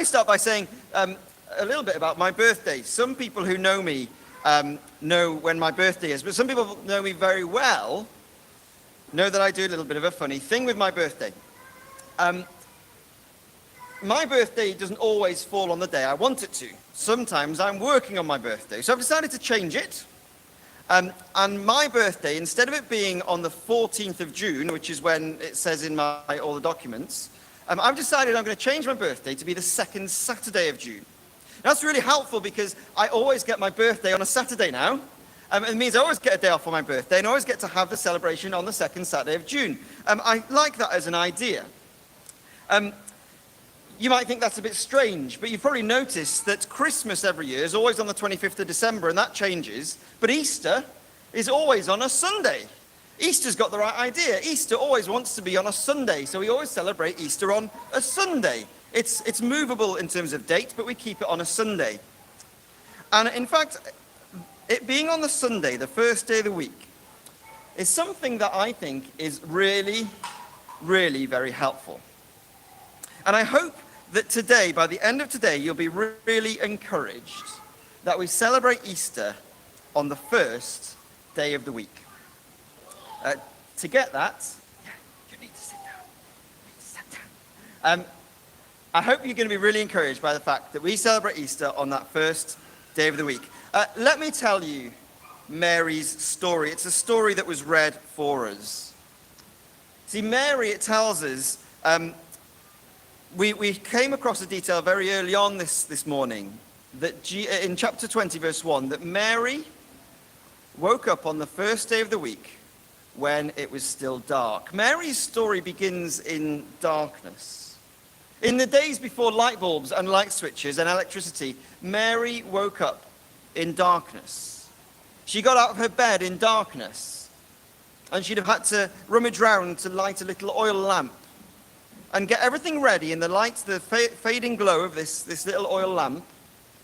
me start by saying a little bit about my birthday. Some people who know me know when my birthday is, but some people know me very well know that I do a little bit of a funny thing with my birthday. My birthday doesn't always fall on the day I want it to. Sometimes I'm working on my birthday, so I've decided to change it. And my birthday, instead of it being on the 14th of June, which is when it says in all the documents, I've decided I'm going to change my birthday to be the second Saturday of June. That's really helpful because I always get my birthday on a Saturday now. It means I always get a day off on my birthday and I always get to have the celebration on the second Saturday of June. I like that as an idea. You might think that's a bit strange, but you've probably noticed that Christmas every year is always on the 25th of December, and that changes. But Easter is always on a Sunday. Easter's got the right idea. Easter always wants to be on a Sunday, so we always celebrate Easter on a Sunday. It's movable in terms of date, but we keep it on a Sunday. And in fact, it being on the Sunday, the first day of the week, is something that I think is really, really very helpful. And I hope that today, by the end of today, you'll be really encouraged that we celebrate Easter on the first day of the week. To get that, you need to sit down. I hope you're going to be really encouraged by the fact that we celebrate Easter on that first day of the week. Let me tell you Mary's story. It's a story that was read for us. See, Mary, it tells us, we came across a detail very early on this morning, that in chapter 20, verse 1, that Mary woke up on the first day of the week when it was still dark. Mary's story begins in darkness. In the days before light bulbs and light switches and electricity, Mary woke up in darkness. She got out of her bed in darkness, and she'd have had to rummage round to light a little oil lamp and get everything ready in the light, the fading glow of this little oil lamp,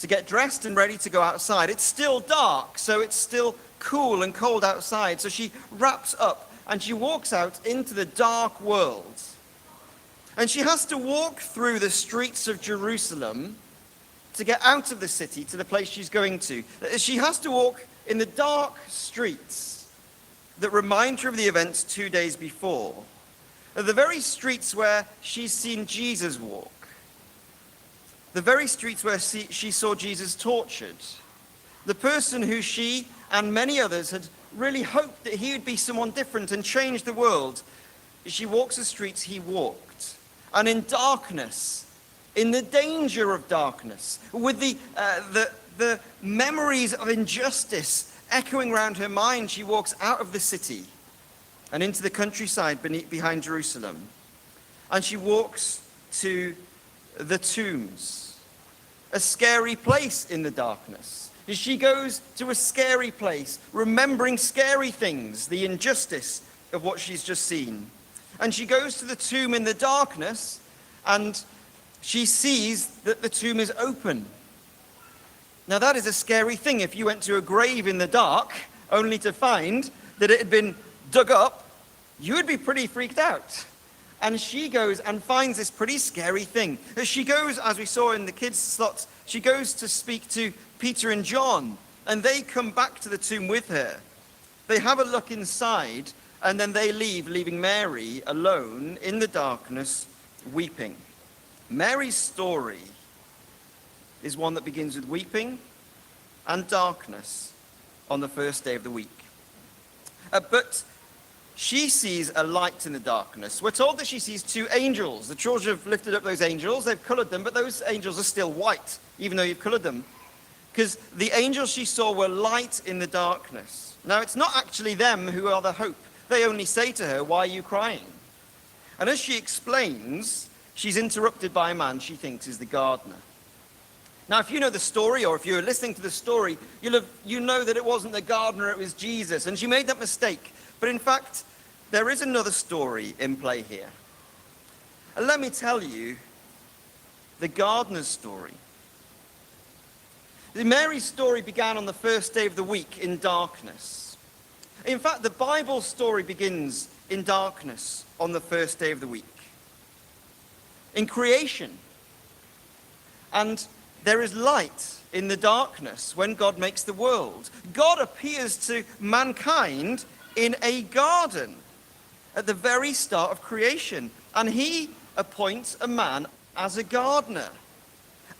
to get dressed and ready to go outside. It's still dark, so it's still cool and cold outside. So she wraps up and she walks out into the dark world. And she has to walk through the streets of Jerusalem to get out of the city to the place she's going to. She has to walk in the dark streets that remind her of the events 2 days before. The very streets where she's seen Jesus walk. The very streets where she saw Jesus tortured. The person who she and many others had really hoped that he would be someone different and change the world. She walks the streets he walked. And in darkness, in the danger of darkness, with the memories of injustice echoing around her mind, she walks out of the city and into the countryside behind Jerusalem. And she walks to the tombs, a scary place in the darkness. She goes to a scary place, remembering scary things, the injustice of what she's just seen. And she goes to the tomb in the darkness, and she sees that the tomb is open. Now that is a scary thing. If you went to a grave in the dark, only to find that it had been dug up, you would be pretty freaked out. And she goes and finds this pretty scary thing. She goes, as we saw in the kids' slots, she goes to speak to Peter and John, and they come back to the tomb with her. They have a look inside, and then they leave, leaving Mary alone in the darkness, weeping. Mary's story is one that begins with weeping and darkness on the first day of the week. But she sees a light in the darkness. We're told that she sees two angels. The children have lifted up those angels, they've colored them, but those angels are still white, even though you've colored them. Because the angels she saw were light in the darkness. Now, it's not actually them who are the hope. They only say to her, "Why are you crying?" And as she explains, she's interrupted by a man she thinks is the gardener. Now, if you know the story, or if you're listening to the story, you know that it wasn't the gardener, it was Jesus. And she made that mistake. But in fact, there is another story in play here. And let me tell you the gardener's story. Mary's story began on the first day of the week in darkness. In fact, the Bible story begins in darkness on the first day of the week. In creation, And there is light in the darkness when God makes the world. God appears to mankind in a garden at the very start of creation. And he appoints a man as a gardener.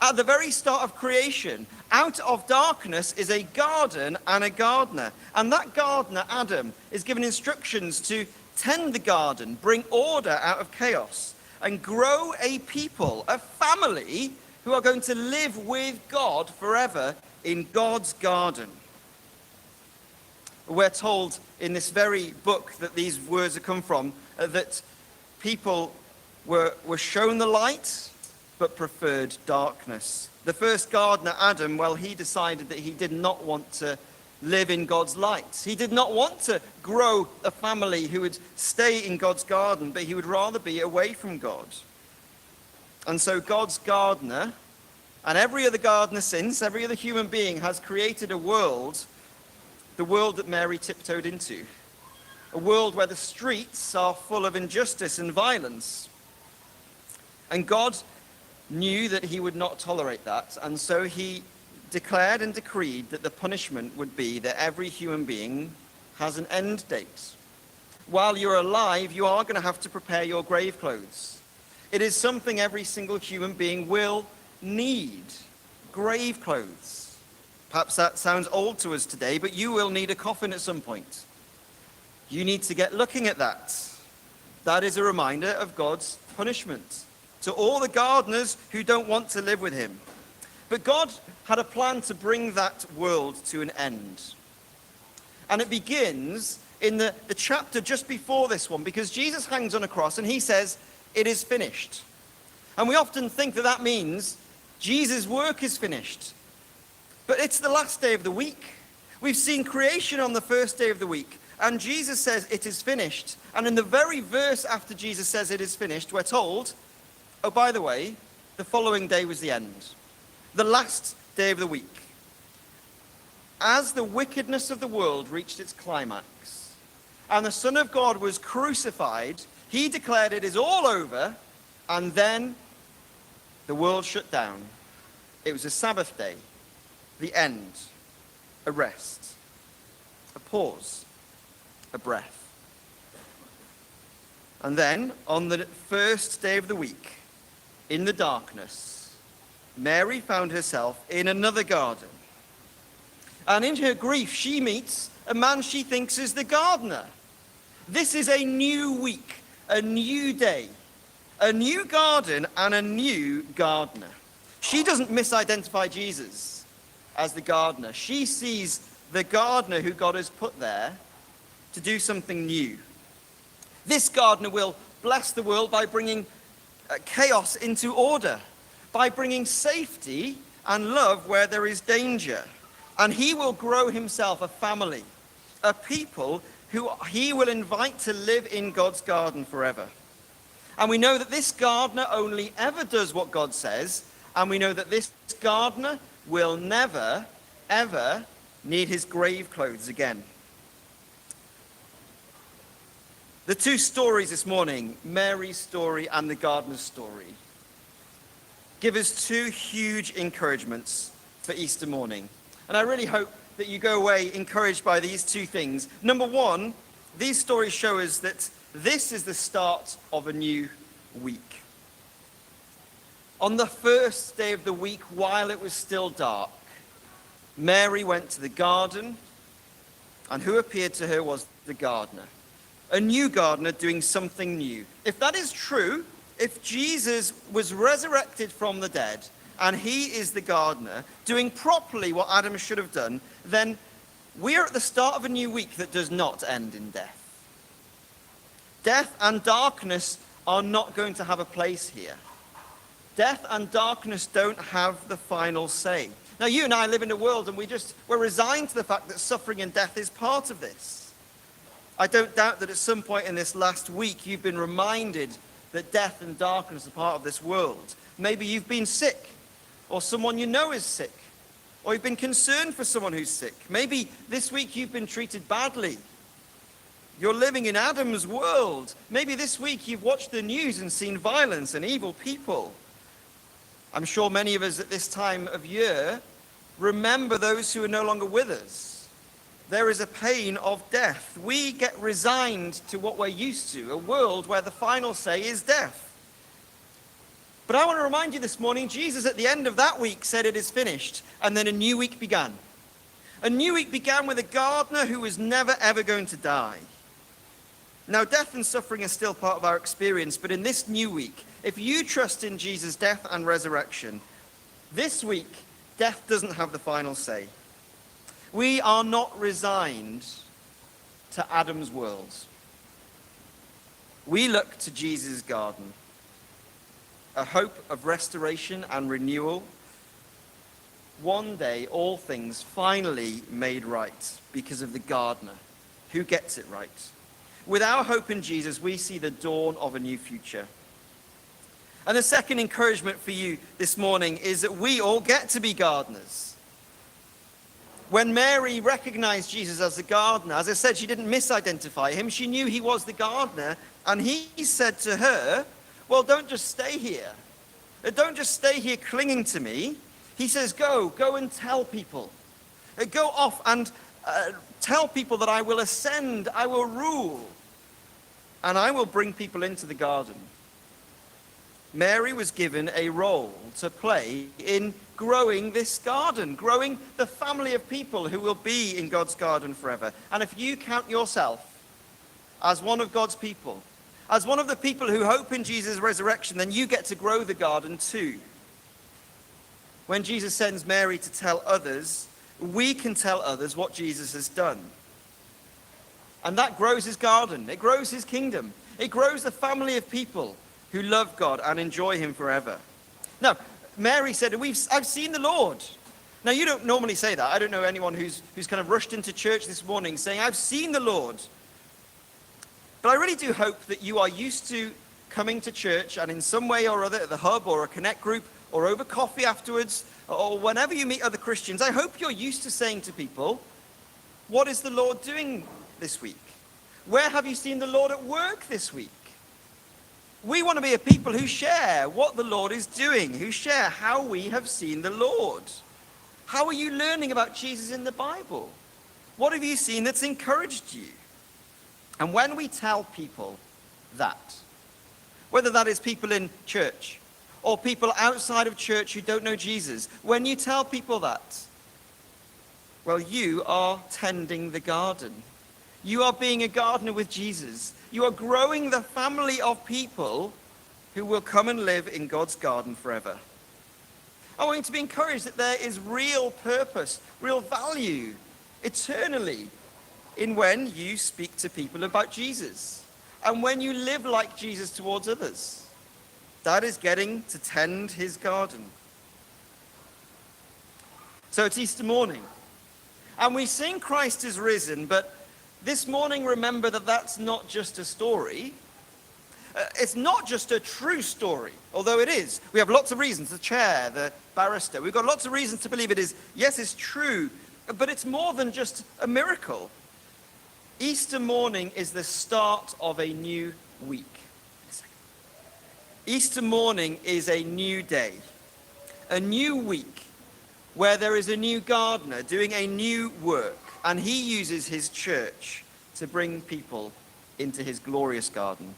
At the very start of creation, out of darkness is a garden and a gardener. And that gardener, Adam, is given instructions to tend the garden, bring order out of chaos, and grow a people, a family, who are going to live with God forever in God's garden. We're told in this very book that these words have come from, that people were shown the light, but preferred darkness. The first gardener, Adam, well, he decided that he did not want to live in God's light. He did not want to grow a family who would stay in God's garden, but he would rather be away from God. And so God's gardener, and every other gardener since, every other human being, has created a world, the world that Mary tiptoed into. A world where the streets are full of injustice and violence. And God knew that he would not tolerate that, and so he declared and decreed that the punishment would be that every human being has an end date. While you're alive, you are going to have to prepare your grave clothes. It is something every single human being will need. Grave clothes. Perhaps that sounds old to us today, but you will need a coffin at some point. You need to get looking at that. That is a reminder of God's punishment to all the gardeners who don't want to live with him. But God had a plan to bring that world to an end. And it begins in the chapter just before this one, because Jesus hangs on a cross and he says, "It is finished." And we often think that that means Jesus' work is finished. But it's the last day of the week. We've seen creation on the first day of the week, and Jesus says, "It is finished." And in the very verse after Jesus says it is finished, we're told, oh, by the way, the following day was the end. The last day of the week. As the wickedness of the world reached its climax, and the Son of God was crucified, he declared it is all over, and then the world shut down. It was a Sabbath day, the end, a rest, a pause, a breath. And then, on the first day of the week, in the darkness, Mary found herself in another garden. And in her grief, she meets a man she thinks is the gardener. This is a new week, a new day, a new garden, and a new gardener. She doesn't misidentify Jesus as the gardener. She sees the gardener who God has put there to do something new. This gardener will bless the world by bringing chaos into order, by bringing safety and love where there is danger. And he will grow himself a family, a people who he will invite to live in God's garden forever. And we know that this gardener only ever does what God says, and we know that this gardener will never, ever need his grave clothes again. The two stories this morning, Mary's story and the gardener's story, give us two huge encouragements for Easter morning. And I really hope that you go away encouraged by these two things. Number one, these stories show us that this is the start of a new week. On the first day of the week, while it was still dark, Mary went to the garden, and who appeared to her was the gardener. A new gardener doing something new. If that is true, if Jesus was resurrected from the dead, and he is the gardener, doing properly what Adam should have done, then we are at the start of a new week that does not end in death. Death and darkness are not going to have a place here. Death and darkness don't have the final say. Now, you and I live in a world and we're resigned to the fact that suffering and death is part of this. I don't doubt that at some point in this last week, you've been reminded that death and darkness are part of this world. Maybe you've been sick, or someone you know is sick, or you've been concerned for someone who's sick. Maybe this week you've been treated badly. You're living in Adam's world. Maybe this week you've watched the news and seen violence and evil people. I'm sure many of us at this time of year remember those who are no longer with us. There is a pain of death. We get resigned to what we're used to, a world where the final say is death. But I want to remind you this morning, Jesus at the end of that week said it is finished, and then a new week began. A new week began with a gardener who was never ever going to die. Now, death and suffering is still part of our experience, but in this new week, if you trust in Jesus' death and resurrection, this week, death doesn't have the final say. We are not resigned to Adam's world. We look to Jesus' garden, a hope of restoration and renewal. One day, all things finally made right because of the gardener who gets it right. With our hope in Jesus, we see the dawn of a new future. And the second encouragement for you this morning is that we all get to be gardeners. When Mary recognized Jesus as the gardener, as I said, she didn't misidentify him. She knew he was the gardener. And he said to her, well, don't just stay here. Don't just stay here clinging to me. He says, go and tell people. Go off and tell people that I will ascend, I will rule, and I will bring people into the garden. Mary was given a role to play in growing this garden, growing the family of people who will be in God's garden forever. And if you count yourself as one of God's people, as one of the people who hope in Jesus' resurrection, then you get to grow the garden too. When Jesus sends Mary to tell others, we can tell others what Jesus has done. And that grows his garden. It grows his kingdom. It grows the family of people who love God and enjoy him forever. Now, Mary said, I've seen the Lord. Now, you don't normally say that. I don't know anyone who's kind of rushed into church this morning saying, I've seen the Lord. But I really do hope that you are used to coming to church and in some way or other at the hub or a connect group or over coffee afterwards or whenever you meet other Christians, I hope you're used to saying to people, what is the Lord doing this week? Where have you seen the Lord at work this week? We want to be a people who share what the Lord is doing, who share how we have seen the Lord. How are you learning about Jesus in the Bible? What have you seen that's encouraged you? And when we tell people that, whether that is people in church or people outside of church who don't know Jesus, when you tell people that, well, you are tending the garden. You are being a gardener with Jesus. You are growing the family of people who will come and live in God's garden forever. I want you to be encouraged that there is real purpose, real value, eternally, in when you speak to people about Jesus and when you live like Jesus towards others. That is getting to tend his garden. So it's Easter morning, and we sing Christ is risen, but this morning remember that that's not just a story. It's not just a true story, although it is. We have lots of reasons, the chair, the barrister. We've got lots of reasons to believe it is. Yes, it's true, but it's more than just a miracle. Easter morning is the start of a new week. Easter morning is a new day, a new week where there is a new gardener doing a new work, and he uses his church to bring people into his glorious garden.